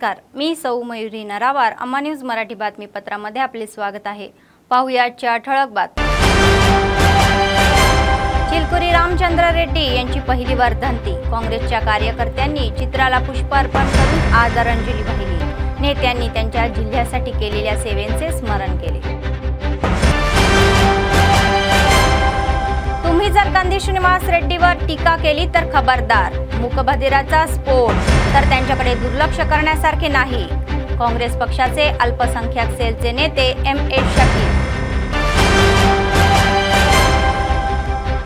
नमस्कार, मी सौ मयुरी नरावार। अम्मा न्यूज मराठी बातमीपत्रामध्ये आपले स्वागत आहे। पाहुयाच्या ठळक बातम्या। चिलकुरी रामचंद्र रेड्डी यांची पहिली वर्धंती। काँग्रेसच्या कार्यकर्त्यांनी चित्राला पुष्पार्पण करून आदरांजली वाहिली। नेत्यांनी त्यांच्या जिल्ह्यासाठी केलेल्या सेवेचे स्मरण केले। तुम्ही जर कंदी श्रीनिवास रेड्डीवर टीका केली तर खबरदार। मूकबधिराचा स्फोट तर त्यांच्याकडे दुर्लक्ष करण्यासारखे नाही। काँग्रेस पक्षाचे अल्पसंख्याक सेलचे नेते M.A. शकील।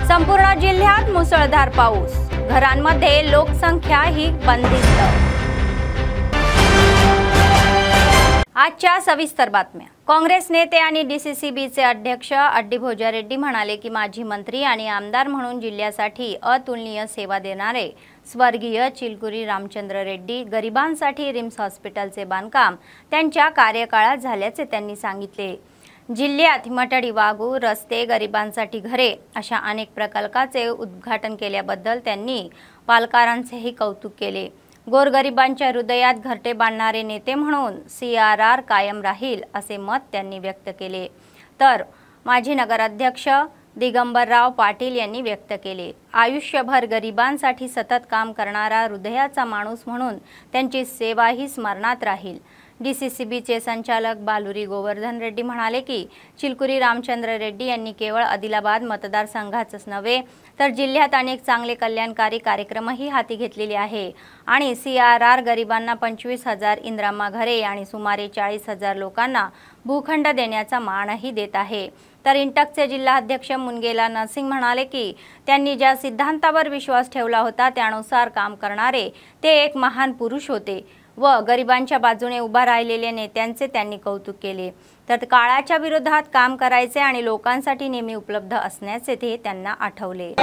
संपूर्ण जिल्ह्यात मुसळधार पाऊस, घरांमध्ये लोकसंख्या ही बंदिस्त। आजच्या सविस्तर बातम्या। काँग्रेस नेते आणि DCCBचे अध्यक्ष अड्डी भोजा रेड्डी म्हणाले की माजी मंत्री आणि आमदार म्हणून जिल्ह्यासाठी अतुलनीय सेवा देणारे स्वर्गीय चिलकुरी रामचंद्र रेड्डी गरिबांसाठी रिम्स हॉस्पिटलचे बांधकाम त्यांच्या कार्यकाळात झाल्याचे त्यांनी सांगितले। जिल्ह्यात हिमटडी वागू रस्ते, गरिबांसाठी घरे अशा अनेक प्रकल्पाचे उद्घाटन केल्याबद्दल त्यांनी पालकरांचेही कौतुक केले। गोरगरिबांच्या हृदयात घरटे बांधणारे नेते म्हणून CRR कायम राहील असे मत त्यांनी व्यक्त केले। तर माजी नगराध्यक्ष दिगंबरराव पाटील यांनी व्यक्त केले। आयुष्यभर गरिबांसाठी सतत काम करणारा हृदयाचा माणूस म्हणून त्यांची सेवाही स्मरणात राहील। DCCBचे संचालक बालुरी गोवर्धन रेड्डी म्हणाले की चिलकुरी रामचंद्र रेड्डी यांनी केवळ आदिलाबाद मतदारसंघाचंच नव्हे तर जिल्ह्यात अनेक चांगले कल्याणकारी कार्यक्रमही हाती घेतलेले आहे आणि CRR गरिबांना 25,000 इंदिराम्मा घरे आणि सुमारे 40,000 लोकांना भूखंड देण्याचा मानही देत आहे। तर इंटकचे जिल्हाध्यक्ष मुनगेला नरसिंग म्हणाले की त्यांनी ज्या सिद्धांतावर विश्वास ठेवला होता त्यानुसार काम करणारे ते एक महान पुरुष होते व गरिबांच्या बाजूने उभा राहिलेल्या नेत्यांचे त्यांनी कौतुक केले। तर काळाच्या विरोधात काम करायचे आणि लोकांसाठी नेहमी उपलब्ध असण्याचे ते त्यांना आठवले।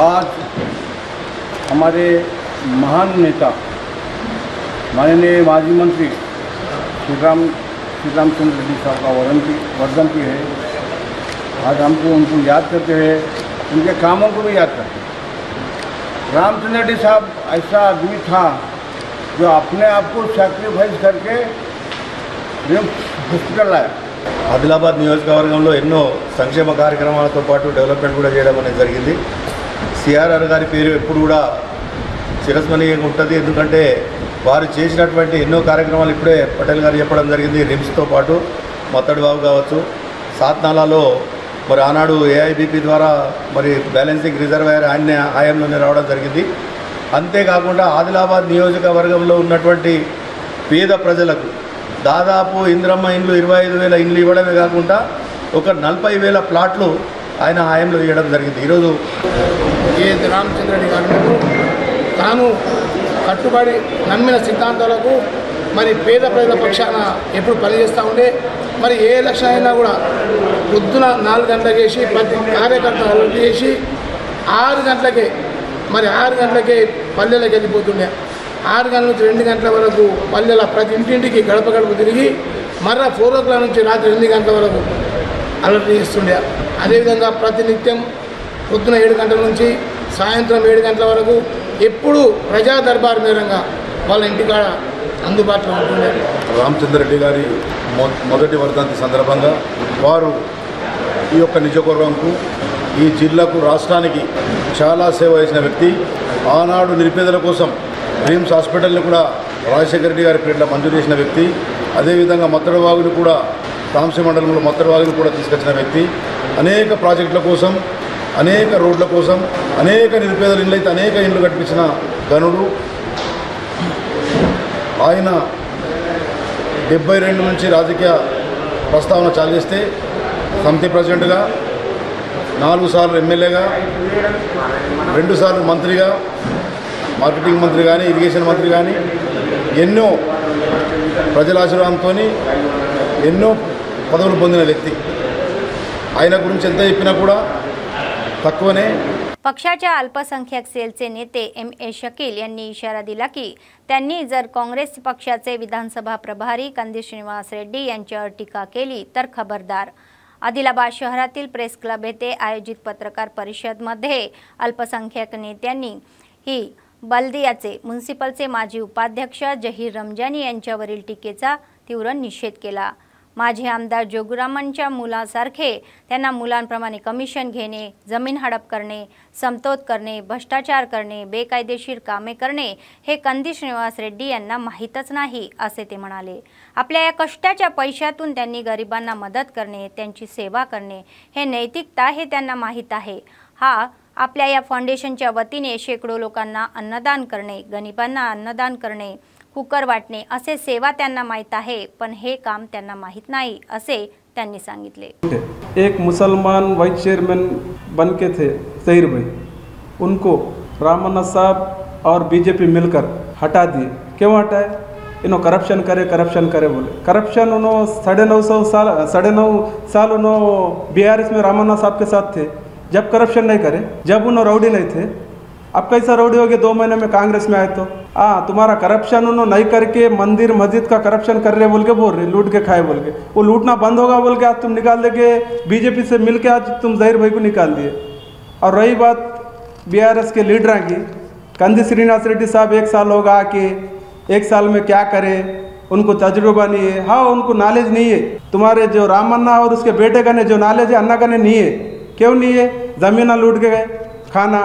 आज हमारे महान नेता माननीय माजी मंत्री श्री रामचंद्र रेड्डी साहब का वर्धंती है। आज हमको उनको याद करते हैं, उनके कामों को भी याद करते हैं। रामचंद्र रेड्डी साहब ऐसा आदमी था जो अपने आप को सैक्रिफाइस करके हॉस्पिटल लाया। ఆదిలాబాద్ నియోజకవర్గంలో ఎన్నో సంక్షేమ కార్యక్రమాలతో పాటు డెవలప్మెంట్ కూడా చేయడం అనేది జరిగింది। CRR గారి పేరు ఎప్పుడు కూడా చిరస్మరణీయంగా ఉంటుంది, ఎందుకంటే వారు చేసినటువంటి ఎన్నో కార్యక్రమాలు ఇప్పుడే పటేల్ గారు చెప్పడం జరిగింది। రిమ్స్తో పాటు మత్తడిబాబు కావచ్చు, సాత్నాలలో మరి ఆనాడు AIBP ద్వారా మరి బ్యాలెన్సింగ్ రిజర్వాయర్ ఆయన హయాంలోనే రావడం జరిగింది। అంతేకాకుండా ఆదిలాబాద్ నియోజకవర్గంలో ఉన్నటువంటి పేద ప్రజలకు దాదాపు ఇందిరమ్మ ఇండ్లు 25,000 ఇండ్లు ఇవ్వడమే కాకుండా ఒక 40,000 ప్లాట్లు ఆయన హయాంలో ఇవ్వడం జరిగింది। ఈరోజు రామచంద్ర రెడ్డి గారు తాను కట్టుబడి నమ్మిన సిద్ధాంతాలకు మరి పేద ప్రజల పక్షాన ఎప్పుడు పనిచేస్తూ ఉండే, మరి ఏ ఎలక్షన్ అయినా కూడా పొద్దున 4 గంటలకు వేసి ప్రతి కార్యకర్తను అలర్ట్ చేసి 6 గంటలకే మరి 6 గంటలకే పల్లెలకు వెళ్ళిపోతుండే। 6 గంటల నుంచి 2 గంటల వరకు పల్లెల ప్రతి ఇంటింటికి గడప గడప తిరిగి మరలా 4 o'clock నుంచి రాత్రి 8 గంటల వరకు అలర్ట్ చేస్తుండే। అదేవిధంగా ప్రతినిత్యం పొద్దున 7 గంటల నుంచి సాయంత్రం 7 గంటల వరకు ఎప్పుడు ప్రజా దర్బార్ మేరంగా వాళ్ళ ఇంటికాడ అందుబాటులో ఉంటుండే। రామచంద్ర రెడ్డి గారి మొదటి వర్ధంతి సందర్భంగా వారు ఈ యొక్క నియోజకవర్గంకు, ఈ జిల్లాకు, రాష్ట్రానికి చాలా సేవ చేసిన వ్యక్తి। ఆనాడు నిరుపేదల కోసం రిమ్స్ హాస్పిటల్ని కూడా రాజశేఖర రెడ్డి గారి పేరిట మంజూరు చేసిన వ్యక్తి। అదేవిధంగా మత్తడివాగుని కూడా తాంసీ మండలంలో మత్తడివాగుని కూడా తీసుకొచ్చిన వ్యక్తి। అనేక ప్రాజెక్టుల కోసం, అనేక రోడ్ల కోసం, అనేక నిరుపేదల ఇళ్ళు అయితే అనేక ఇండ్లు కట్టించిన ఘనుడు ఆయన। 72 నుంచి రాజకీయ ప్రస్తావన చాలు చేస్తే సమితి ప్రెసిడెంట్గా, 4 సార్లు ఎమ్మెల్యేగా, 2 సార్లు మంత్రిగా, మార్కెటింగ్ మంత్రి కానీ, ఇరిగేషన్ మంత్రి కానీ ఎన్నో ప్రజల ఆశీర్వాదంతో ఎన్నో పదవులు పొందిన వ్యక్తి। ఆయన గురించి ఎంత చెప్పినా కూడా తక్కువనే. पक्षाच्या अल्पसंख्याक सेलचे नेते M.A. शकील यांनी इशारा दिला की त्यांनी जर काँग्रेस पक्षाचे विधानसभा प्रभारी कंदी श्रीनिवास रेड्डी यांच्यावर टीका केली तर खबरदार. आदिलाबाद शहरातील प्रेस क्लब येथे आयोजित पत्रकार परिषदेमध्ये अल्पसंख्याक नेत्यांनी ही बल्दियाचे म्युनिसिपलचे माजी उपाध्यक्ष जहीर रमजानी यांच्यावरील टीकेचा तीव्र निषेध केला. माजी आमदार जोगुरामांच्या मुलासारखे त्यांना मुलांप्रमाणे कमिशन घेणे, जमीन हडप करणे, समतोल करणे, भ्रष्टाचार करणे, बेकायदेशीर कामे करणे हे कंदी श्रीनिवास रेड्डी यांना माहीतच नाही असे ते म्हणाले. आपल्या या कष्टाच्या पैशातून त्यांनी गरिबांना मदत करणे, त्यांची सेवा करणे हे नैतिकता हे त्यांना माहीत आहे. हा आपल्या या फाउंडेशनच्या वतीने शेकडो लोकांना अन्नदान करणे, गरिबांना अन्नदान करणे, कुकर वाटणे असे सेवा त्यांना माहीत आहे, पण हे काम त्यांना माहीत नाही असे त्यांनी सांगितले. एक मुसलमान वाइस चेयरमैन बन के थे जहीर भाई, उनको रामन्ना साहब और बीजेपी मिलकर हटा दिए. क्यों हटाए? इन्हों करप्शन करे बोले. करप्शन उन्होंने 9.5 साल उन्होंने BRS में रामन्ना साहब के साथ थे. जब करप्शन नहीं करे, जब उन्होंने रउडी नहीं थे. अब कैसा रउडी हो गए 2 महीने में कांग्रेस में आए तो? तुम्हारा करप्शन उन्होंने नहीं करके मंदिर मस्जिद का करप्शन कर रहे बोल के बोल रहे, लूट के खाए बोल के. वो लूटना बंद होगा बोल के आज तुम निकाल देके बीजेपी से मिल के आज तुम जहीर भाई को निकाल दिए. और रही बात BRS के लीडर की, कंदी श्रीनिवास रेड्डी साहब 1 साल होगा आके, 1 साल में क्या करे, उनको तजुर्बा नहीं है. हाँ, उनको नॉलेज नहीं है. तुम्हारे जो रामन्ना और उसके बेटे का ने जो नॉलेज है अन्ना का ने नहीं है. क्यों नहीं है? ज़मीन लूट के गए, खाना,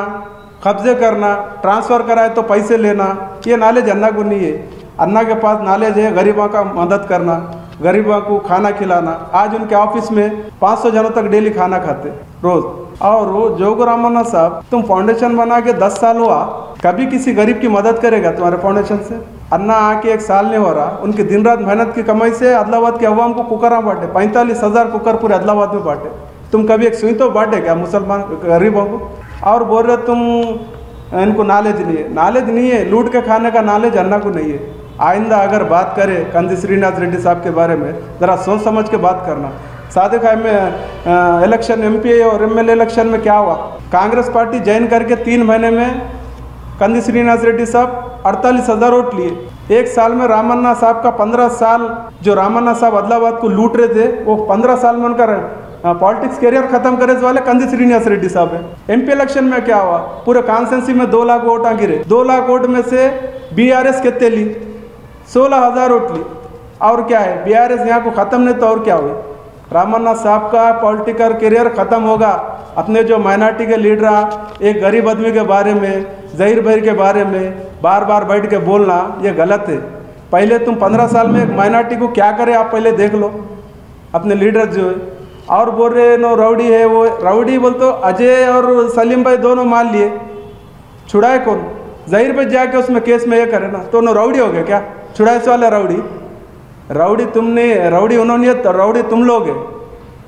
कब्जे करना, ट्रांसफ़र कराए तो पैसे लेना, ये नॉलेज अन्ना को नहीं है. अन्ना के पास नॉलेज है गरीबों का मदद करना, गरीबों को खाना खिलाना. आज उनके ऑफिस में 500 जनों तक डेली खाना खाते रोज़. और वो जोगुरामन्ना साहब, तुम फाउंडेशन बना के 10 साल हुआ, कभी किसी गरीब की मदद करेगा तुम्हारे फाउंडेशन से? अन्ना आके 1 साल नहीं हो रहा, उनकी दिन रात मेहनत की कमाई से आदिलाबाद के अवाम को कुकर बांटे. 45,000 कुकर पूरे आदिलाबाद में बांटे. तुम कभी एक सुई तो बांटे क्या मुसलमान गरीबों को? और बोल रहे तुम इनको नॉलेज नहीं है. नॉलेज नहीं है, लूट के खाने का नॉलेज अन्ना को नहीं है. आइंदा अगर बात करें कंदी श्रीनिवास रेड्डी साहब के बारे में, ज़रा सोच समझ के बात करना. सादिक में इलेक्शन MP और MLA इलेक्शन में क्या हुआ? कांग्रेस पार्टी ज्वाइन करके 3 महीने में कंदी श्रीनिवास रेड्डी साहब 48,000 वोट लिए. 1 साल में रामन्ना साहब का 15 साल, जो रामन्ना साहब आदिलाबाद को लूट रहे थे, वो 15 साल में उनका पॉलिटिक्स करियर खत्म करने वाले कंदी श्रीनिवास रेड्डी साहब है. MP इलेक्शन में क्या हुआ? पूरे कॉन्स्टिट्यूंसी में 2 लाख वोट गिरे. 2 लाख वोट में से BRS कितने ली? 16,000 वोट ली. और क्या है? BRS यहाँ को ख़त्म नहीं तो और क्या हुई? रामन्ना साहब का पॉलिटिकल करियर ख़त्म होगा. अपने जो माइनॉरिटी के लीडर एक गरीब आदमी के बारे में, जहीर भाई के बारे में बार बार बैठ के बोलना ये गलत है. पहले तुम 15 साल में एक माइनॉरिटी को क्या करे आप पहले देख लो. अपने लीडर जो है और बोल रहे नो राउडी है, वो राउडी बोल तो अजय और सलीम भाई दोनों मान लिए. छुड़ाए कौन? जहीर भाई जाके उसमें केस में ये करे ना, तो नो राउडी हो गया क्या? छुड़ाए से वाला राउडी. राउडी तुमने, राउडी उन्होंने, तो राउडी तुम लोग है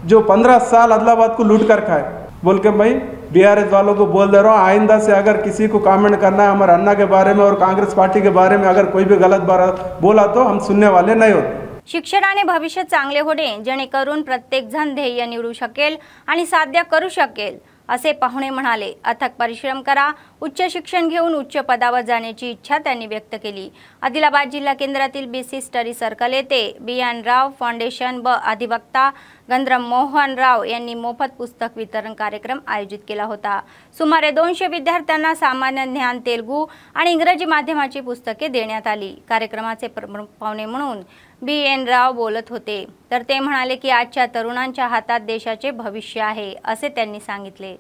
जो 15 साल आदिलाबाद को लूट कर खाए. बोल के भाई BRS वालों को बोल दे रहा हूँ, आइंदा से अगर किसी को कमेंट करना है हमारे अन्ना के बारे में और कांग्रेस पार्टी के बारे में, अगर कोई भी गलत बात बोला तो हम सुनने वाले नहीं होते. शिक्षणाने भविष्य चांगले होणे जेणेकरून प्रत्येक जण ध्येय निवडू शकेल आणि साध्य करू शकेल असे पाहुणे म्हणाले. अथक परिश्रम करा, उच्च शिक्षण घेऊन उच्च पदावर जाण्याची इच्छा त्यांनी व्यक्त केली. आदिलाबाद जिल्हा केंद्रातील BC स्टडी सर्कल येथे BN राव फाउंडेशन व अधिवक्ता गंधर्व मोहन राव यांनी मोफत पुस्तक वितरण कार्यक्रम आयोजित केला होता. सुमारे 200 विद्यार्थ्यांना सामान्य ज्ञान, तेलुगू आणि इंग्रजी माध्यमाची पुस्तके देण्यात आली. कार्यक्रमाचे पाहुणे म्हणून BN राव बोलत होते. तर ते म्हणाले की आजच्या तरुणांच्या हातात देशाचे भविष्य आहे असे त्यांनी सांगितले.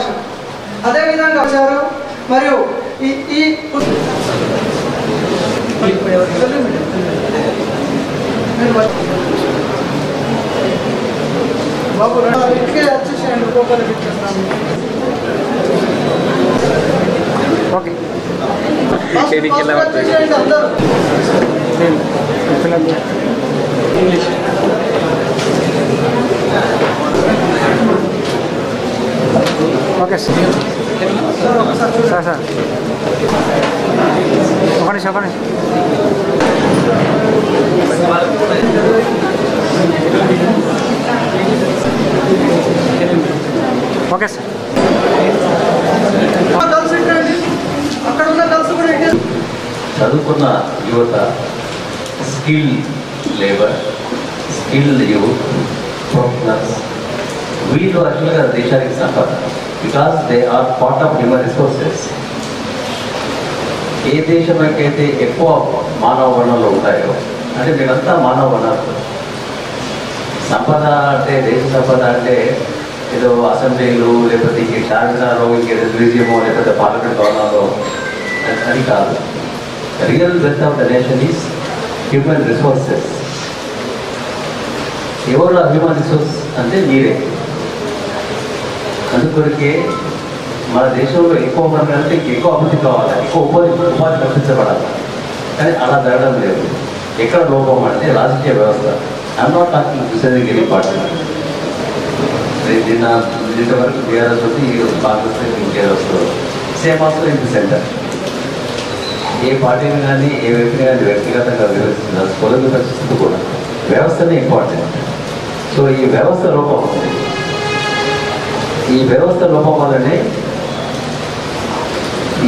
అదేవిధంగా వచ్చారు మరియు ఈ బాబు ఇంటికే వచ్చేసేయండి, ఒక్కొక్కరికి ఇచ్చేస్తాము. ఓకే వచ్చేసేయండి అందరూ. English okay sir. Sir sir ఒకటి చెప్పండి. Okay sir. skilled labor, skilled youth, professionals. వీళ్ళు యాక్చువల్గా దేశానికి సంపద, because they are part of human resources. ఏ దేశంలోకైతే ఎక్కువ మానవ వనరులు ఉంటాయో, అంటే వీళ్ళంతా మానవ వనరులు. సంపద అంటే, దేశ సంపద అంటే ఏదో అసెంబ్లీలు, లేకపోతే ఇంక చార్మినారో, ఇంకేదో మ్యూజియమో, లేకపోతే పార్లమెంట్ భవనాలు అని కాదు. Real wealth of the nation is human resources. ఎవరు హ్యూమన్ రిసోర్స్ అంటే మీరే. అందుకొరకే మన దేశంలో ఎక్కువ మంది అంటే ఎక్కువ అభివృద్ధి కావాలి, ఎక్కువ ఉపాధి కల్పించబడాలి. కానీ అలా జరగడం లేదు. ఎక్కడ లోపం అంటే రాజకీయ వ్యవస్థ. I'm not talking deciding party. నిన్న వరకు బీఆర్ఎస్ వస్తే ఈరోజు కాంగ్రెస్ ఇంకేదో వస్తుంది. Same also in the centre. ఏ పార్టీని కానీ ఏ వ్యక్తిని కానీ వ్యక్తిగతంగా వివరిస్తున్నారు. పొలిటికల్ పరిస్థితి కూడా వ్యవస్థనే ఇంపార్టెంట్. సో ఈ వ్యవస్థ లోపం ఉంది. ఈ వ్యవస్థ లోపం వల్లనే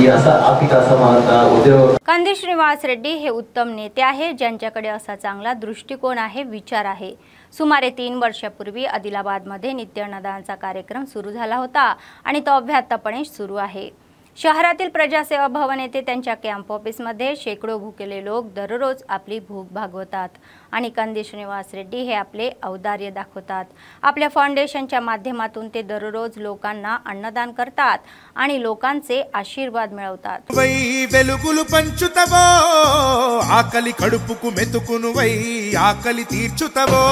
ఈ आर्थिक असमानता, उद्योग. कंदी श्रीनिवास रेड्डी हे उत्तम नेते आहे, ज्यांच्याकडे असा चांगला दृष्टिकोन आहे, विचार आहे. सुमारे 3 वर्षापूर्वी आदिलाबादमध्ये नित्य अन्नदानाचा कार्यक्रम सुरू झाला होता आणि तो अव्याहतपणे सुरू आहे. शहरातील प्रजासेवा भवन येथे त्यांच्या कॅम्प ऑफिसमध्ये शेकडो भुकेले लोक दररोज आपली भूक भागवतात आणि कंदी श्रीनिवास रेड्डी हे आपले औदार्य दाखवतात. आपल्या फाउंडेशनच्या माध्यमातून ते दररोज लोकांना अन्नदान करतात आणि लोकांचे आशीर्वाद मिळवतात. వెలుగులు పంచుతవో ఆకలి కడుపుకు మెతుకునువై ఆకలి తీర్చుతవో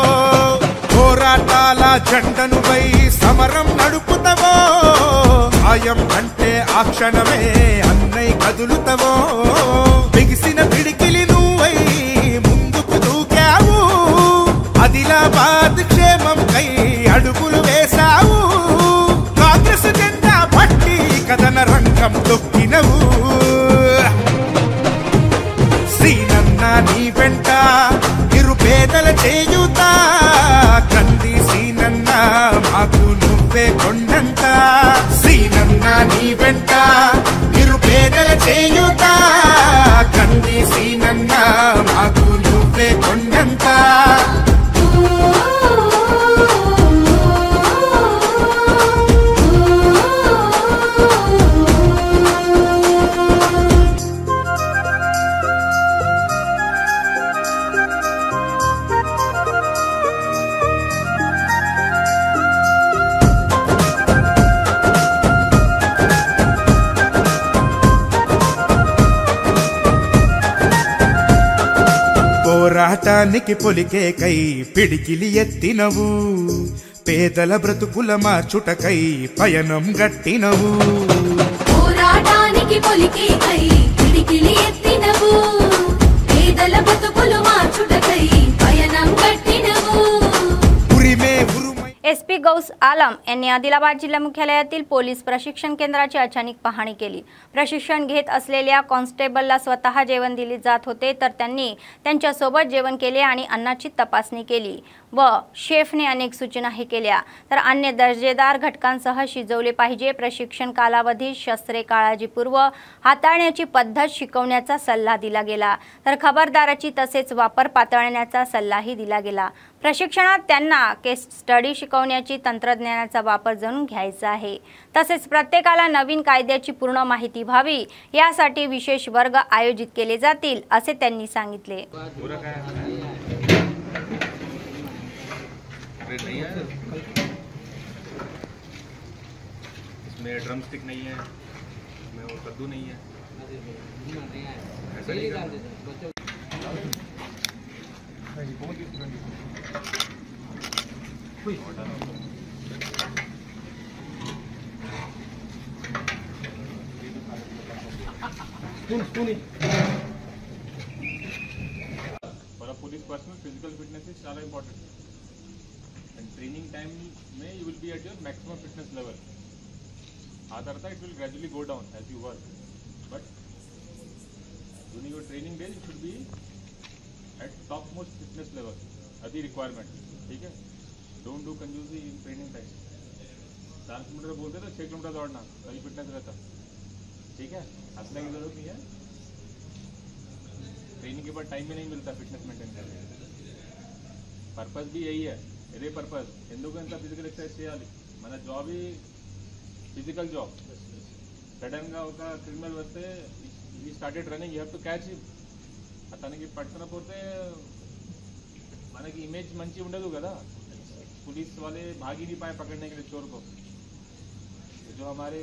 పోరాటాల జెండనువై సమరం నడుపుతవో ఆయం అంటే ఆ క్షణమే అన్నై కదులుతవో బిగిసిన పిడికిలి నువ్వై ముందుకు దూకావు ఆదిలాబాద్ క్షేమం కై అడుగులు వేశావు కాంగ్రెస్ జెండా పట్టి కథన రంగం తొక్కినవు శ్రీనన్న నీ వెంట నిరుపేదల చేయుతా కంది శ్రీనన్న మాకు నువ్వే కొండంత శ్రీనన్న నీ వెంట నిరుపేదల చేయుతా కంది శ్రీనన్న మాకు నువ్వే కొండంత పోరాటానికి పొలికేకై పిడికిలి ఎత్తినవు పేదల బ్రతుకుల మార్చుటకై పయనం గట్టినవు పోరాటానికి పొలికేకై పిడికిలి ఎత్తినవు పేదల బ్రతుకుల మార్చుటకై పయనం గట్టినవు उरिमे एसपी गौस आलम यांनी आदिलाबाद जिल्हा मुख्यालयातील पोलीस प्रशिक्षण केंद्राची अचानक पाहणी केली. प्रशिक्षण घेत असलेल्या कॉन्स्टेबलला स्वतः जेवण दिले जात होते, तर त्यांनी त्यांच्या सोबत जेवण केले आणि अन्नाची तपासणी केली व शेफने अनेक सूचनाही केल्या. तर अन्य दर्जेदार घटकांसह शिजवले पाहिजे. प्रशिक्षण कालावधीत शस्त्रे काळजीपूर्व हाताळण्याची पद्धत शिकवण्याचा सल्ला दिला गेला. तर खबरदारीची तसेच वापर पातळण्याचा सल्लाही दिला गेला. प्रशिक्षणात त्यांना केस स्टडी शिकवण्याची तंत्रज्ञानाचा वापर जाणून घ्यायचा आहे. तसेच प्रत्येकाला नवीन कायद्याची पूर्ण माहिती व्हावी यासाठी विशेष वर्ग आयोजित केले जातील असे त्यांनी सांगितले. इसमें ड्रम स्टिक नहीं है, इसमें वो कद्दू नहीं है, ऐसा नहीं करना। Police personal physical fitness is చాలా इंपॉर्टेंट and training time में you will be at your maximum fitness level. आता रहता it will gradually go down as you work, but during your training days you should be at top most fitness level at the requirement. ठीक है, don't do कंजूसी in training time. 4 kilometre बोलते तो 6 kilometre दौड़ना तभी fitness रहता. ठीक है, हंसने की जरूरत नहीं है. ट्रेनिंग के बाद टाइम भी नहीं मिलता फिटनेस मेंटेन करने का। पर्पस भी यही है, ఇదే పర్పస్ ఎందుకు ఎంత ఫిజికల్ ఎక్సర్సైజ్ చేయాలి, మన జాబ్ ఫిజికల్ జాబ్. సడన్గా ఒక క్రిమినల్ వస్తే ఈ started running, you have to catch him. అతనికి పట్టుకునపోతే మనకి इमेज మంచి ఉండదు కదా. पुलिस वाले भाग ही नहीं पाए पकड़ने के लिए चोर को. जो हमारे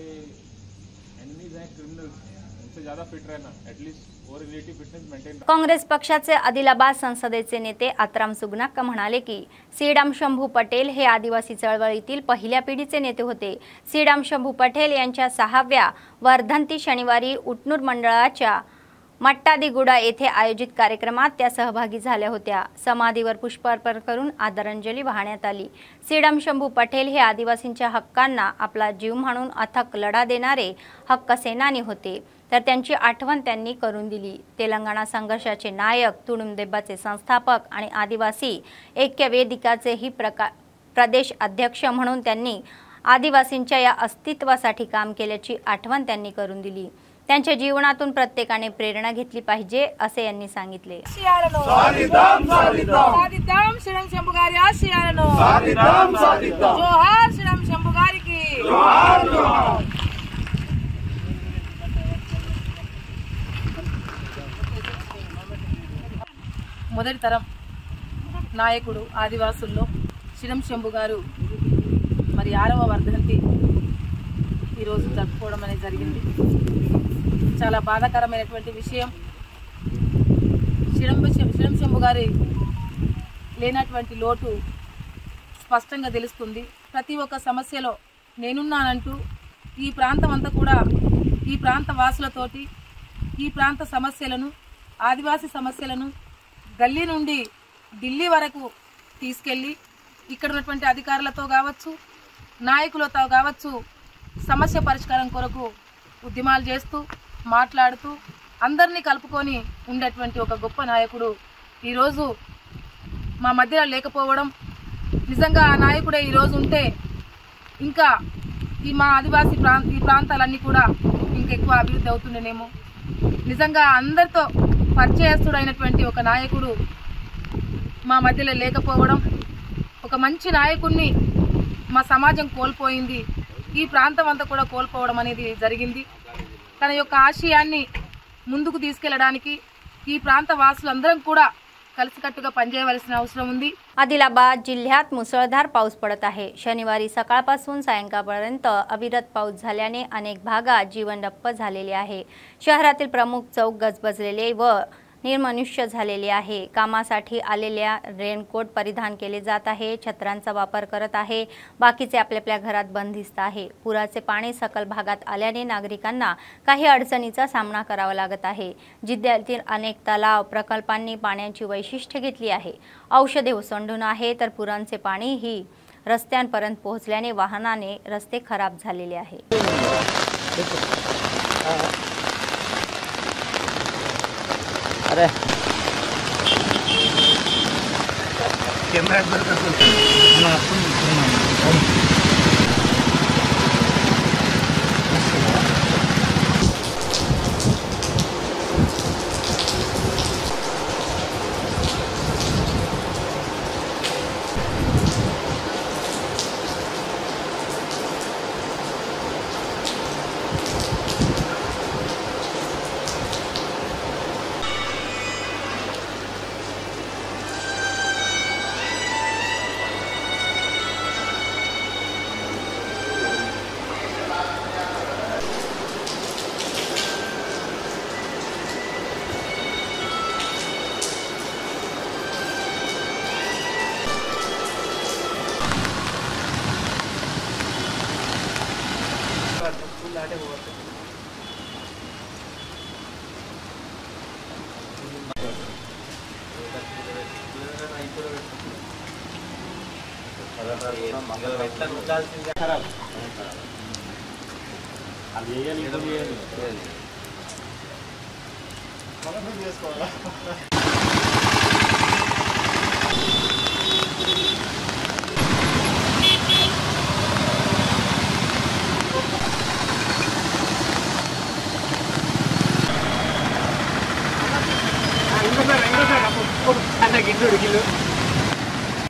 एनिमीज हैं क्रिमिनल्स, उनसे ज़्यादा फिट रहना, एटलीस्ट और रिलेटिव फिटनेस मेंटेन. काँग्रेस पक्षाचे आदिलाबाद संसदेचे नेते आत्राम सुगनाक्का म्हणाले की श्रीराम शंभू पटेल हे आदिवासी चळवळीतील पहिल्या पिढीचे नेते होते. श्रीराम शंभू पटेल यांच्या 6व्या वर्धंती शनिवारी उटनूर मंडळाच्या मट्टादीगुडा येथे आयोजित कार्यक्रमात त्या सहभागी झाल्या होत्या. समाधीवर पुष्पार्पण करून आदरांजली वाहण्यात आली. श्रीराम शंभू पटेल हे आदिवासींच्या हक्कांना आपला जीव म्हणून अथक लढा देणारे हक्क सेनानी होते, तर त्यांची आठवण त्यांनी करून दिली. तेलंगणा संघर्षाचे नायक, तुडुंबदेबाचे संस्थापक आणि आदिवासी ऐक्य वेदिकाचेही प्रदेश अध्यक्ष म्हणून त्यांनी आदिवासींच्या या अस्तित्वासाठी काम केल्याची आठवण त्यांनी करून दिली. त्यांच्या जीवनातून प्रत्येकाने प्रेरणा घेतली पाहिजे असे यांनी सांगितले. श्रीराम शंभू गारी आशियाలను जोहार श्रीराम शंभू गाరికి మొదటి తరం నాయకుడు ఆదివాసుల్లో శ్రీరామ్ శంభూ గారు మరి 6వ వర్ధంతి ఈరోజు జరుపుకోవడం అనేది జరిగింది. చాలా బాధాకరమైనటువంటి విషయం. శ్రీరామ్ శంభూ గారి లేనటువంటి లోటు స్పష్టంగా తెలుస్తుంది. ప్రతి ఒక్క సమస్యలో నేనున్నానంటూ ఈ ప్రాంతం అంతా కూడా ఈ ప్రాంత వాసులతోటి ఈ ప్రాంత సమస్యలను, ఆదివాసీ సమస్యలను గల్లీ నుండి ఢిల్లీ వరకు తీసుకెళ్ళి ఇక్కడ ఉన్నటువంటి అధికారులతో కావచ్చు, నాయకులతో కావచ్చు సమస్య పరిష్కారం కొరకు ఉద్యమాలు చేస్తూ మాట్లాడుతూ అందరినీ కలుపుకొని ఉండేటువంటి ఒక గొప్ప నాయకుడు ఈరోజు మా మధ్యలో లేకపోవడం, నిజంగా ఆ నాయకుడే ఈరోజు ఉంటే ఇంకా ఈ మా ఆదివాసీ ఈ ప్రాంతాలన్నీ కూడా ఇంకెక్కువ అభివృద్ధి అవుతుండేనేమో. నిజంగా అందరితో పరిచయస్తుడైనటువంటి ఒక నాయకుడు మా మధ్యలో లేకపోవడం, ఒక మంచి నాయకుడిని మా సమాజం కోల్పోయింది, ఈ ప్రాంతం అంతా కూడా కోల్పోవడం అనేది జరిగింది. తన యొక్క ఆశయాన్ని ముందుకు తీసుకెళ్లడానికి ఈ ప్రాంత వాసులందరం కూడా కలిసికట్టుగా పనిచేయవలసిన అవసరం ఉంది. आदिलाबाद जिल्ह्यात मुसळधार पाऊस पडत आहे. शनिवारी सकाळपासून सायंकाळपर्यंत अविरत पाऊस झाल्याने अनेक भागात जीवन ठप्प झालेले आहे. शहरातील प्रमुख चौक गजबजलेले व निर्मनुष्य झालेले आहे. कामासाठी आलेल्या रेनकोट परिधान केले जात आहे, छत्रांचा वापर करत आहे, बाकीचे आपल्या घरात बंदिस्त आहे. पुराचे पाणी सकल भागात आल्याने नागरिकांना काही अडचणीचा सामना करावा लागत आहे. जिल्ह्यातील अनेक तलाव प्रकल्पांनी पाण्याची वैशिष्ट्ये घेतली आहे. औषधे ओसंडून आहे, तर पुरांचे पाणी ही रस्त्यांपर्यंत पोहोचल्याने वाहनाने रस्ते खराब झालेले आहे. अरे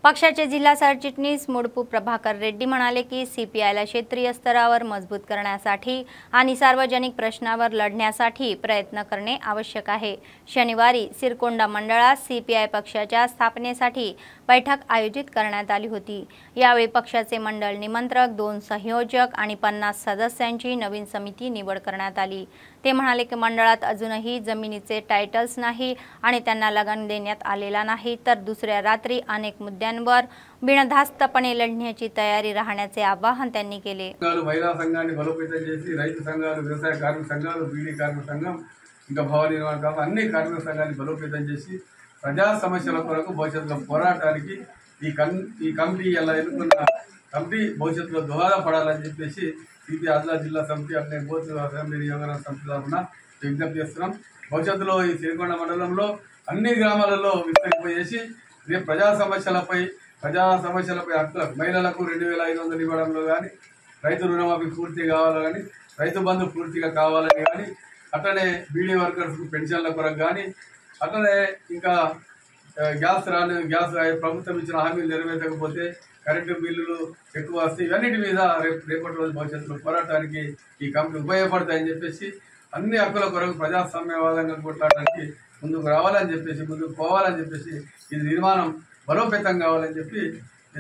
पक्षाचे जिल्हा सरचिटणीस मुडपू प्रभाकर रेड्डी म्हणाले की सीपीआयला क्षेत्रीय स्तरावर मजबूत करण्यासाठी आणि सार्वजनिक प्रश्नावर लढण्यासाठी प्रयत्न करणे आवश्यक आहे। शनिवारी सिरकोंडा मंडळात सीपीआय पक्षाच्या स्थापनेसाठी बैठक आयोजित करण्यात आली होती। यावेळी पक्षाचे मंडळ निमंत्रक, 2 संयोजक आणि 50 सदस्यांची नवीन समिती निवड करण्यात आली। ते म्हणाले की मंडळात अजूनही जमिनीचे टायटल्स नाही आणि त्यांना लगान देण्यात आलेला नाही, तर दुसऱ्या रात्री अनेक मुद्द्यांवर बिनधास्तपणे लढण्याची तयारी राहण्याचे आवाहन त्यांनी केले। महिला संघाన్ని బలోపేతం చేసి రైతు సంఘాలు, వ్యవసాయ కార్మిక సంఘాలు, బీడీ కార్మిక సంఘం, ఇంకా భవన నిర్మాణ కార్మిక అన్ని కార్మిక సంఘాన్ని బలోపేతం చేసి ప్రజా సమస్యల కొరకు భవిష్యత్తులో పోరాటానికి ఈ కమిటీ ఎలా ఎన్నుకున్న కమిటీ భవిష్యత్తులో దోహదపడాలని చెప్పేసి సిపి ఆదిలాబాద్ జిల్లా సమితి అట్లే బోత్ అసెంబ్లీ నియోజకవర్గ సమితి తరఫున విజ్ఞప్తి చేస్తున్నాం। భవిష్యత్తులో ఈ సిరికొండ మండలంలో అన్ని గ్రామాలలో విస్తరింపజేసి రేపు ప్రజా సమస్యలపై హక్కులకు మహిళలకు 2500 ఇవ్వడంలో కానీ, రైతు రుణమాఫీ పూర్తి కావాలని కానీ, రైతు బంధు పూర్తిగా కావాలని కానీ, అట్లనే బీడీ వర్కర్స్కు పెన్షన్ల కొరకు కానీ, అట్లనే ఇంకా గ్యాస్ ప్రభుత్వం ఇచ్చిన హామీలు నెరవేర్చకపోతే కరెంటు బిల్లులు ఎక్కువ వస్తాయి। ఇవన్నిటి మీద రేపటి రోజు భవిష్యత్తులో పోరాటానికి ఈ కమిటీ ఉపయోగపడతాయని చెప్పేసి అన్ని హక్కుల కొరకు ప్రజాస్వామ్యవాదంగా కొట్లాడడానికి ముందుకు రావాలని చెప్పేసి, ముందుకు పోవాలని చెప్పేసి, ఇది నిర్మాణం బలోపేతం కావాలని చెప్పి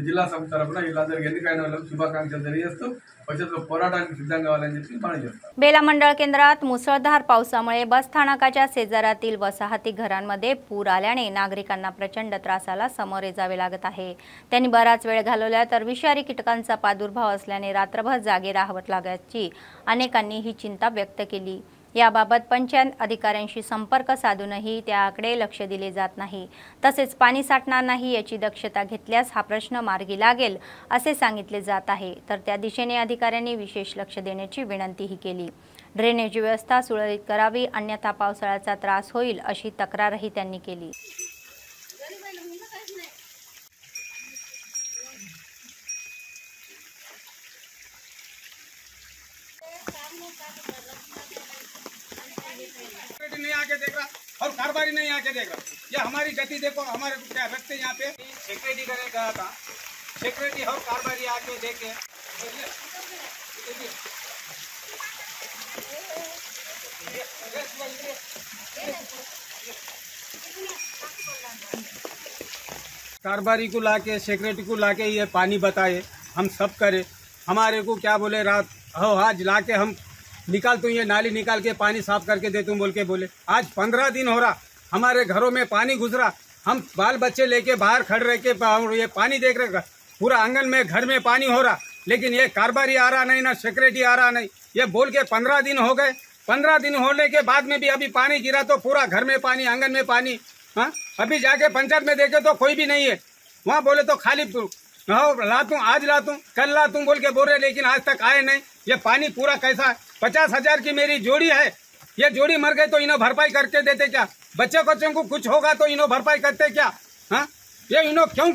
జిల్లా సమితి తరఫున వీళ్ళందరికీ ఎన్నికైన వాళ్ళకు శుభాకాంక్షలు తెలియజేస్తూ भविष्यात पोराटाనికి सिद्ध व्हायला माहिती। बेला मंडळ केंद्रात मुसळधार पावसामुळे बस स्थानकाच्या शेजारातील वसाहती घरांमध्ये पूर आल्याने नागरिकांना प्रचंड त्रासाला सामोरे जावे लागत आहे। त्यांनी बराच वेळ घालवला तर विषारी कीटकांचा प्रादुर्भाव असल्याने रात्रभर जागे राहावं लागल्याची अनेकांनी ही चिंता व्यक्त केली। याबाबत पंचायत अधिकाऱ्यांशी संपर्क साधूनही त्याकडे लक्ष दिले जात नाही। तसेच पाणी साठणार नाही याची दक्षता घेतल्यास हा प्रश्न मार्गी लागेल असे सांगितले जात आहे, तर त्या दिशेने अधिकाऱ्यांनी विशेष लक्ष देण्याची विनंतीही केली। ड्रेनेज व्यवस्था सुरळीत करावी, अन्यथा पावसाळ्याचा त्रास होईल अशी तक्रारही त्यांनी केली। नहीं आके देख रहा और कारोबारी नहीं आके देख रहा। ये हमारी गति देखो, हमारे क्या रखते यहाँ पे सेक्रेटरी करने कहा था, सेक्रेटरी और कारोबारी आके देखे। कारोबारी को लाके, सेक्रेटरी को लाके ये पानी बताए, हम सब करे। हमारे को क्या बोले, रात हो आज लाके हम निकाल तू ये नाली निकाल के पानी साफ करके दे तुम बोल के बोले। आज 15 दिन हो रहा, हमारे घरों में पानी घुस रहा। हम बाल बच्चे लेके बाहर खड़े रह के ये पानी देख रहे, पूरा आंगन में घर में पानी हो रहा, लेकिन ये कारोबारी आ रहा नहीं, ना सेक्रेटरी आ रहा नहीं। ये बोल के 15 दिन हो गए। 15 दिन होने के बाद में भी अभी पानी गिरा तो पूरा घर में पानी, आंगन में पानी। हाँ, अभी जाके पंचायत में देखे तो कोई भी नहीं है। वहाँ बोले तो खाली ला तू, आज ला तू, कल ला तू बोल के बोल रहे, लेकिन आज तक आए नहीं। ये पानी पूरा कैसा है? 50,000 की मेरी जोड़ी है, ये जोड़ी मर गई तो इन्हों भरपाई करके देते क्या? बच्चों को कुछ होगा तो इन्हों भरपाई करते क्या? हाँ, ये इन्हों क्यों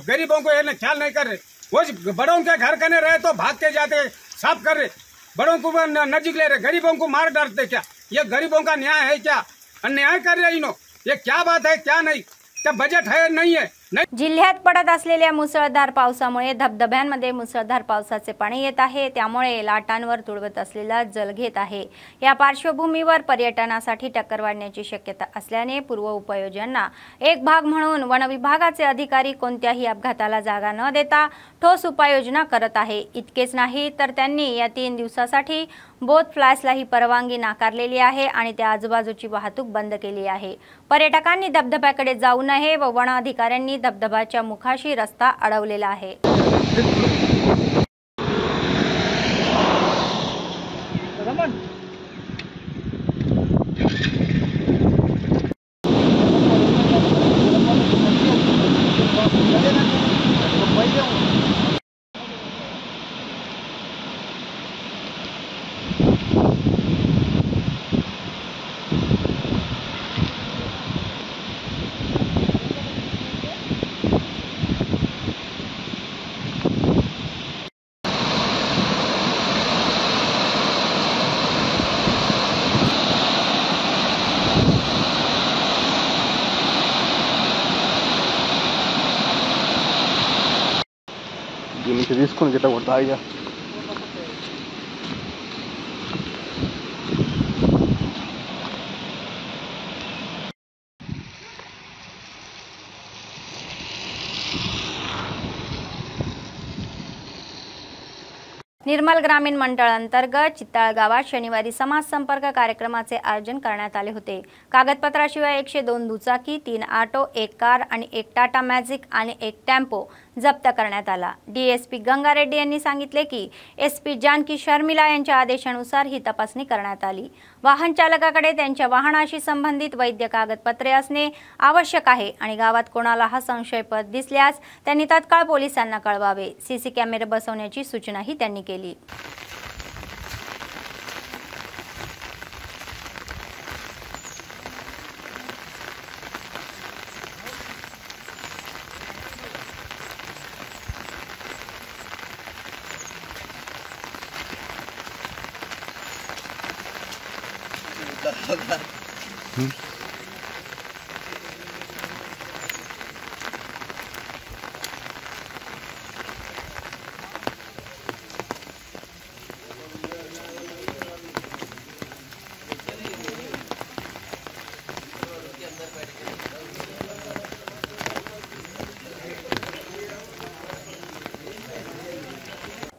गरीबों को ये ख्याल नहीं कर रहे? वो बड़ों के घर करने रहे तो भाग के जाते साफ कर रहे, बड़ों को नजीक ले रहे, गरीबों को मार डालते क्या? ये गरीबों का न्याय है क्या? अन्याय कर रहे इन्हों। ये क्या बात है, क्या नहीं, क्या बजट है नहीं है? जिल्ह्यात पडत असलेल्या मुसळधार पावसामुळे धबधब्यांमध्ये मुसळधार पावसाचे पाणी येत आहे, त्यामुळे लाटांवर तुडवत असलेला जल घेत आहे। या पार्श्वभूमीवर पर्यटनासाठी टक्कर वाढण्याची शक्यता असल्याने पूर्व उपाययोजना एक भाग म्हणून वन विभागाचे अधिकारी कोणत्याही अपघाताला जागा न देता ठोस उपाययोजना करत आहे। इतकेच नाही तर त्यांनी या 3 दिवसासाठी बोथ फ्लायसलाही परवानगी नाकारलेली आहे आणि त्या आजूबाजूची वाहतूक बंद केली आहे। पर्यटकांनी धबधब्याकडे जाऊ नये व वन अधिकाऱ्यांनी धबधब्याच्या मुखाशी रस्ता अडवलेला आहे। నుంచి తీసుకుని గిట్ట కొడతా ఇక निर्मल ग्रामीण मंडळ अंतर्गत चित्ताळ गावात शनिवारी समाज संपर्क कार्यक्रमाचे आयोजन करण्यात आले होते। कागदपत्राशिवाय 102 दुचाकी, 3 ऑटो, 1 कार आणि 1 टाटा मॅजिक आणि 1 टेम्पो जप्त करण्यात आला। डीएसपी गंगा रेड्डी यांनी सांगितले की एसपी जानकी शर्मिला यांच्या आदेशानुसार ही तपासणी करण्यात आली। वाहन चालकाकडे त्यांच्या वाहनाशी संबंधित वैध कागदपत्रे असणे आवश्यक आहे आणि गावात कोणाला हा संशयास्पद दिसल्यास त्यांनी तत्काळ पोलिसांना कळवावे। सीसी कॅमेरे बसवण्याची सूचनाही त्यांनी केली।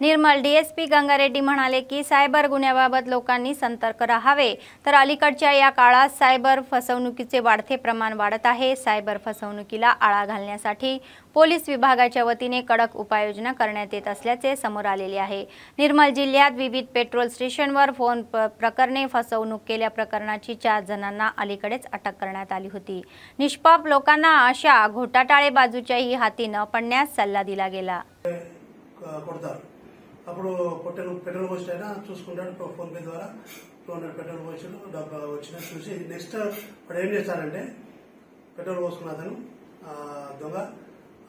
निर्मल डीएसपी गंगा रेड्डी म्हणाले की सायबर गुन्ह्याबाबत लोकांनी सतर्क राहावे। तर अलीकडच्या या काळात सायबर फसवणुकीचे वाढते प्रमाण वाढत आहे। सायबर फसवणुकीला आळा घालण्यासाठी पोलीस विभागाच्या वतीने कडक उपाययोजना करण्यात येत असल्याचे समोर आलेले आहे। निर्मल जिल्ह्यात विविध पेट्रोल स्टेशनवर फोन प्रकरणे फसवणूक केल्या प्रकरणाची 4 जणांना अलीकडेच अटक करण्यात आली होती। निष्पाप लोकांना अशा घोटाटाळे बाजूच्याही हाती न पडण्यास सल्ला दिला गेला। అప్పుడు పెట్రోల్ పోస్ట్ అయినా చూసుకుంటాడు ఫోన్పే ద్వారా 200 పెట్రోల్ పోస్టులు డబ్బా వచ్చినా చూసి నెక్స్ట్ వాడు ఏం చేస్తారంటే పెట్రోల్ పోసుకున్న అతను దొంగ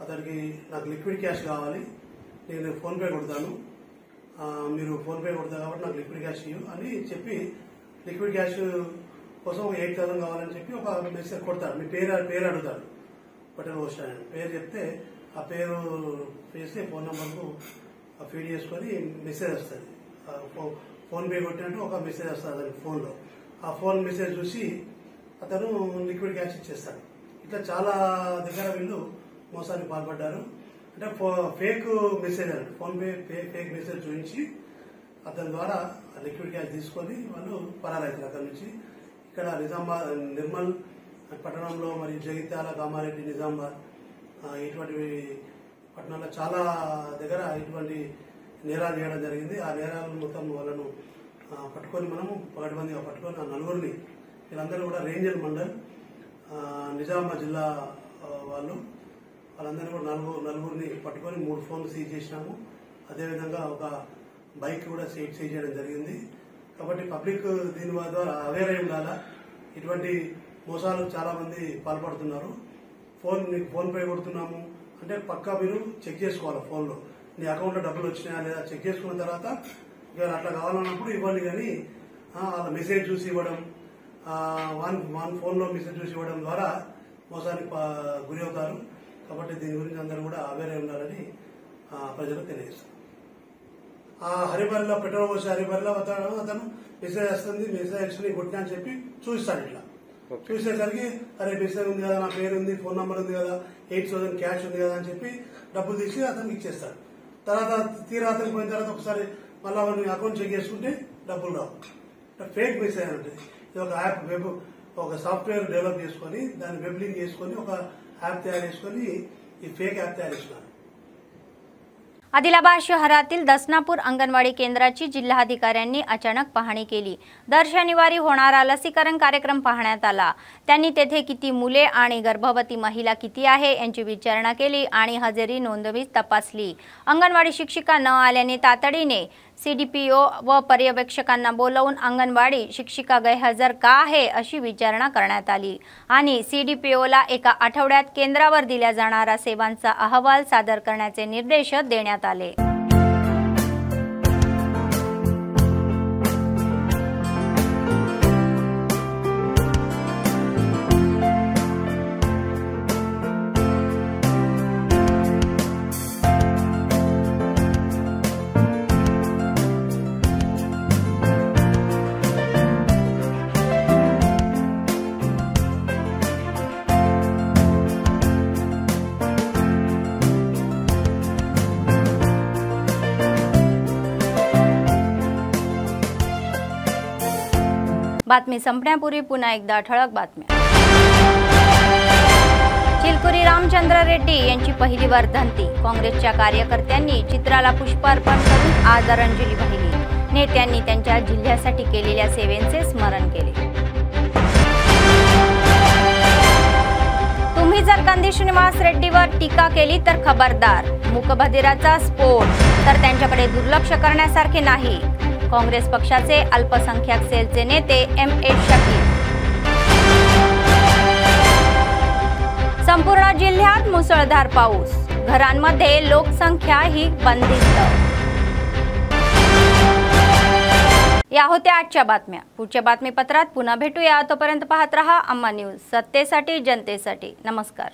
అతనికి నాకు లిక్విడ్ క్యాష్ కావాలి, నేను ఫోన్పే కొడతాను, మీరు ఫోన్పే కొడతారు కాబట్టి నాకు లిక్విడ్ క్యాష్ ఇవ్వు అని చెప్పి లిక్విడ్ క్యాష్ కోసం 8,000 కావాలని చెప్పి ఒక మెసేజ్ కొడతాడు। మీ పేరు అడుగుతాడు పెట్రోల్ పోస్ట్ అని పేరు చెప్తే ఆ పేరు వేస్తే ఫోన్ నంబర్కు ఫీడ్ చేసుకొని మెసేజ్ వస్తుంది। ఫోన్పే కొట్టినట్టు ఒక మెసేజ్ వస్తుంది అతని ఫోన్లో। ఆ ఫోన్ మెసేజ్ చూసి అతను లిక్విడ్ క్యాష్ ఇచ్చేస్తాడు। ఇట్లా చాలా దగ్గర వీళ్ళు మోసానికి పాల్పడ్డారు। అంటే ఫేక్ మెసేజ్ అన్నట్టు ఫోన్పే ఫేక్ మెసేజ్ చూపించి అతని ద్వారా లిక్విడ్ క్యాష్ తీసుకొని వాళ్ళు పరారైతారు అతని నుంచి। ఇక్కడ నిజామాబాద్ నిర్మల్ పట్టణంలో మరియు జగిత్యాల, కామారెడ్డి, నిజామాబాద్ ఇటువంటి పట్టణాల్లో చాలా దగ్గర ఇటువంటి నేరాలు చేయడం జరిగింది। ఆ నేరాలు మొత్తం వాళ్ళను పట్టుకొని మనము పగటిబందిగా పట్టుకొని ఆ నలుగురిని వీళ్ళందరూ కూడా రేంజర్ మండల్ నిజామాబాద్ జిల్లా వాళ్ళందరూ కూడా నలుగురిని పట్టుకొని 3 ఫోన్లు సీజ్ చేసినాము। అదేవిధంగా ఒక బైక్ కూడా సీజ్ చేయడం జరిగింది। కాబట్టి పబ్లిక్ దీని ద్వారా అవేర్ అయి ఉండాలా। ఇటువంటి మోసాలు చాలా మంది పాల్పడుతున్నారు। ఫోన్పే కొడుతున్నాము అంటే పక్కా మీరు చెక్ చేసుకోవాలి ఫోన్లో నీ అకౌంట్లో డబ్బులు వచ్చినాయా లేదా చెక్ చేసుకున్న తర్వాత ఇక అట్లా కావాలన్నప్పుడు ఇవ్వండి। కానీ వాళ్ళ మెసేజ్ చూసి ఇవ్వడం, వన్ ఫోన్లో మెసేజ్ చూసి ఇవ్వడం ద్వారా మోసానికి గురి అవుతారు। కాబట్టి దీని గురించి అందరూ కూడా అవేర్ అయి ఉండాలని ప్రజలకు తెలియజేస్తారు। హరిబరిలో పెట్రోల్ పోసి హరిబరిలో అతను మెసేజ్ వస్తుంది, మెసేజ్ వచ్చి కొట్టినా అని చెప్పి చూపిస్తాడు। ఇట్లా చూసేసరికి అరే మెసేజ్ ఉంది కదా, నా పేరు ఉంది, ఫోన్ నంబర్ ఉంది కదా, 8,000 క్యాష్ ఉంది కదా అని చెప్పి డబ్బులు తీసి అతనికి ఇచ్చేస్తాడు। తర్వాత తీరా అతనికి పోయిన తర్వాత ఒకసారి మళ్ళీ అవన్నీ అకౌంట్ చెక్ చేసుకుంటే డబ్బులు రావు। ఫేక్ మెసేజ్ అంటే ఇది ఒక యాప్ వెబ్ ఒక సాఫ్ట్వేర్ డెవలప్ చేసుకొని దాన్ని వెబ్ లింక్ చేసుకొని ఒక యాప్ तयार చేసుకొని ఈ ఫేక్ యాప్ तयार చేస్తున్నారు। आदिलाबाद शहरातील दसनापूर अंगणवाडी केंद्राची जिल्हाधिकाऱ्यांनी अचानक पाहणी केली। दर शनिवारी होणारा लसीकरण कार्यक्रम पाहण्यात आला। त्यांनी तेथे किती मुले आणि गर्भवती महिला किती आहे यांची विचारणा केली आणि हजेरी नोंदणी तपासली। अंगणवाडी शिक्षिका न आल्याने तातडीने सीडीपीओ व पर्यवेक्षकांना बोलावून अंगणवाडी शिक्षिका गैरहजर का आहे अशी विचारणा करण्यात आली आणि सीडीपीओला एका आठवड्यात केंद्रावर दिल्या जाणाऱ्या सेवांचा अहवाल सादर करण्याचे निर्देश देण्यात आले। बातमी संपण्यापूर्वी पुन्हा एकदा ठळक बातम्या। चिलकुरी रामचंद्र रेड्डी यांची पहिली वर्धंती। काँग्रेसच्या कार्यकर्त्यांनी चित्राला पुष्पार्पण करून आदरांजली वाहिली। नेत्यांनी त्यांच्या जिल्ह्यासाठी केलेल्या सेवेचे स्मरण केले। तुम्ही जर कंदी श्रीनिवास रेड्डीवर टीका केली तर खबरदार। मूकबधिराचा स्फोट तर त्यांच्याकडे दुर्लक्ष करण्यासारखे नाही। काँग्रेस पक्षाचे अल्पसंख्याक सेलचे नेते M.A. शकील। संपूर्ण जिल्ह्यात मुसळधार पाऊस। घरांमध्ये लोकसंख्या ही बंदिस्त। या होत्या आजच्या बातम्या। पुढच्या बातमीपत्रात पुन्हा भेटूया। तोपर्यंत पाहत रहा अम्मा न्यूज, सत्तेसाठी जनतेसाठी। नमस्कार।